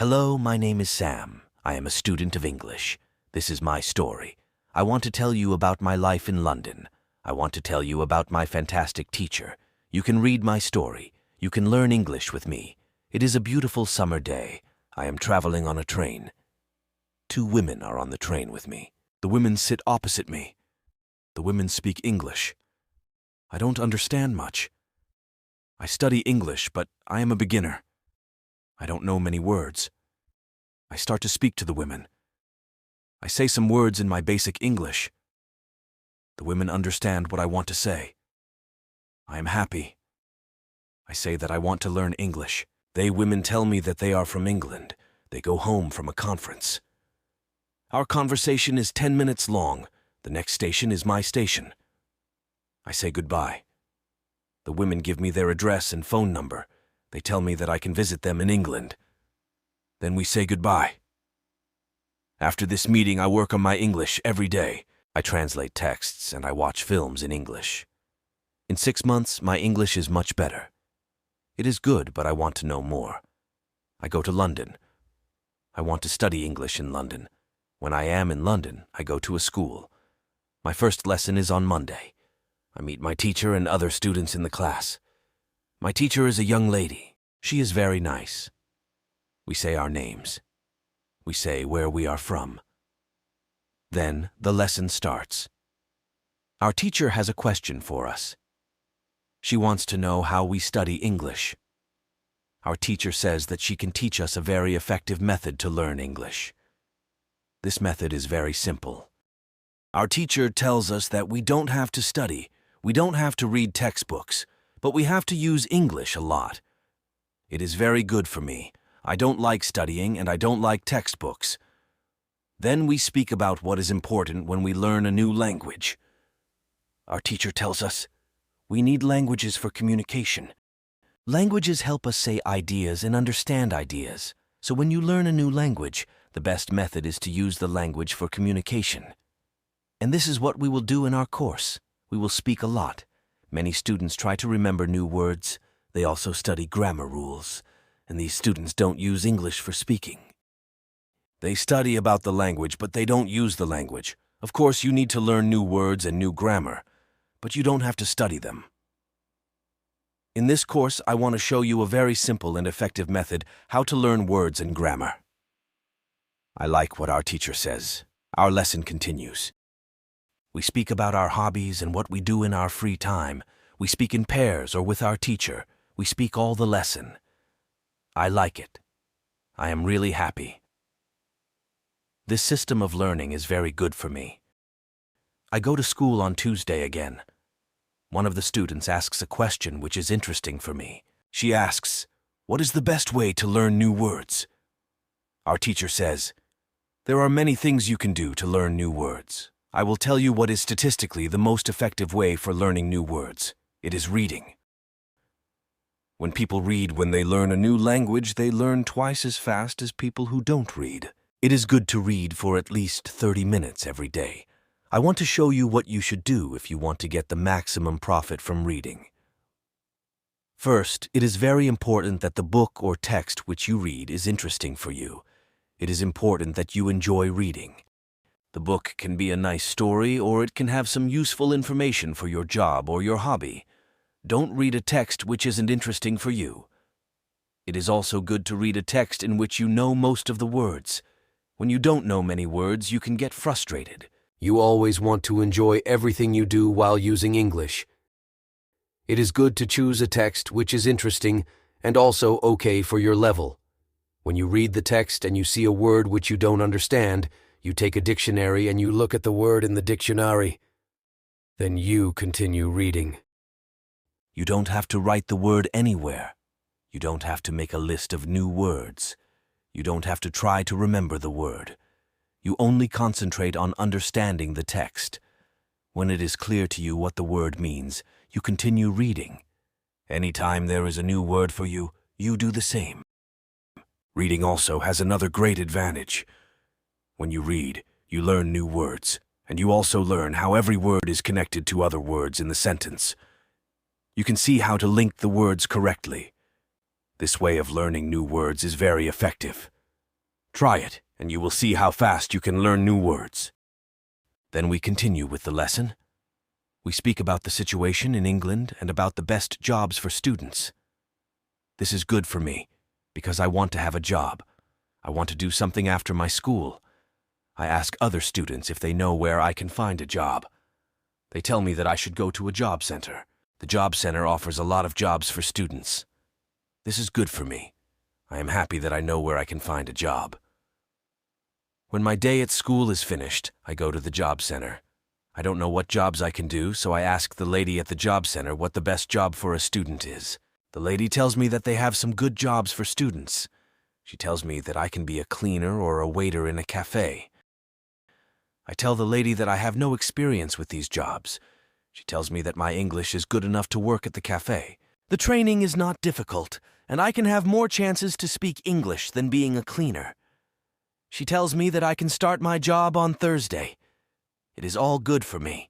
Hello, my name is Sam. I am a student of English. This is my story. I want to tell you about my life in London. I want to tell you about my fantastic teacher. You can read my story. You can learn English with me. It is a beautiful summer day. I am traveling on a train. Two women are on the train with me. The women sit opposite me. The women speak English. I don't understand much. I study English, but I am a beginner. I don't know many words. I start to speak to the women. I say some words in my basic English. The women understand what I want to say. I am happy. I say that I want to learn English. They women tell me that they are from England. They go home from a conference. Our conversation is 10 minutes long. The next station is my station. I say goodbye. The women give me their address and phone number. They tell me that I can visit them in England. Then we say goodbye. After this meeting, I work on my English every day. I translate texts and I watch films in English. In 6 months, my English is much better. It is good, but I want to know more. I go to London. I want to study English in London. When I am in London, I go to a school. My first lesson is on Monday. I meet my teacher and other students in the class. My teacher is a young lady. She is very nice. We say our names. We say where we are from. Then the lesson starts. Our teacher has a question for us. She wants to know how we study English. Our teacher says that she can teach us a very effective method to learn English. This method is very simple. Our teacher tells us that we don't have to study, we don't have to read textbooks, but we have to use English a lot. It is very good for me. I don't like studying and I don't like textbooks. Then we speak about what is important when we learn a new language. Our teacher tells us we need languages for communication. Languages help us say ideas and understand ideas. So when you learn a new language, the best method is to use the language for communication. And this is what we will do in our course. We will speak a lot. Many students try to remember new words. They also study grammar rules. And these students don't use English for speaking. They study about the language, but they don't use the language. Of course, you need to learn new words and new grammar, but you don't have to study them. In this course, I want to show you a very simple and effective method how to learn words and grammar. I like what our teacher says. Our lesson continues. We speak about our hobbies and what we do in our free time. We speak in pairs or with our teacher. We speak all the lesson. I like it. I am really happy. This system of learning is very good for me. I go to school on Tuesday again. One of the students asks a question which is interesting for me. She asks, "What is the best way to learn new words?" Our teacher says, "There are many things you can do to learn new words. I will tell you what is statistically the most effective way for learning new words. It is reading. When people read when they learn a new language, they learn twice as fast as people who don't read. It is good to read for at least 30 minutes every day. I want to show you what you should do if you want to get the maximum profit from reading. First, it is very important that the book or text which you read is interesting for you. It is important that you enjoy reading. The book can be a nice story, or it can have some useful information for your job or your hobby. Don't read a text which isn't interesting for you. It is also good to read a text in which you know most of the words. When you don't know many words, you can get frustrated. You always want to enjoy everything you do while using English. It is good to choose a text which is interesting and also okay for your level. When you read the text and you see a word which you don't understand, you take a dictionary and you look at the word in the dictionary. Then you continue reading. You don't have to write the word anywhere. You don't have to make a list of new words. You don't have to try to remember the word. You only concentrate on understanding the text. When it is clear to you what the word means, you continue reading. Anytime there is a new word for you, you do the same. Reading also has another great advantage. When you read, you learn new words, and you also learn how every word is connected to other words in the sentence. You can see how to link the words correctly. This way of learning new words is very effective. Try it, and you will see how fast you can learn new words. Then we continue with the lesson. We speak about the situation in England and about the best jobs for students. This is good for me, because I want to have a job. I want to do something after my school. I ask other students if they know where I can find a job. They tell me that I should go to a job center. The job center offers a lot of jobs for students. This is good for me. I am happy that I know where I can find a job. When my day at school is finished, I go to the job center. I don't know what jobs I can do, so I ask the lady at the job center what the best job for a student is. The lady tells me that they have some good jobs for students. She tells me that I can be a cleaner or a waiter in a cafe. I tell the lady that I have no experience with these jobs. She tells me that my English is good enough to work at the cafe. The training is not difficult, and I can have more chances to speak English than being a cleaner. She tells me that I can start my job on Thursday. It is all good for me.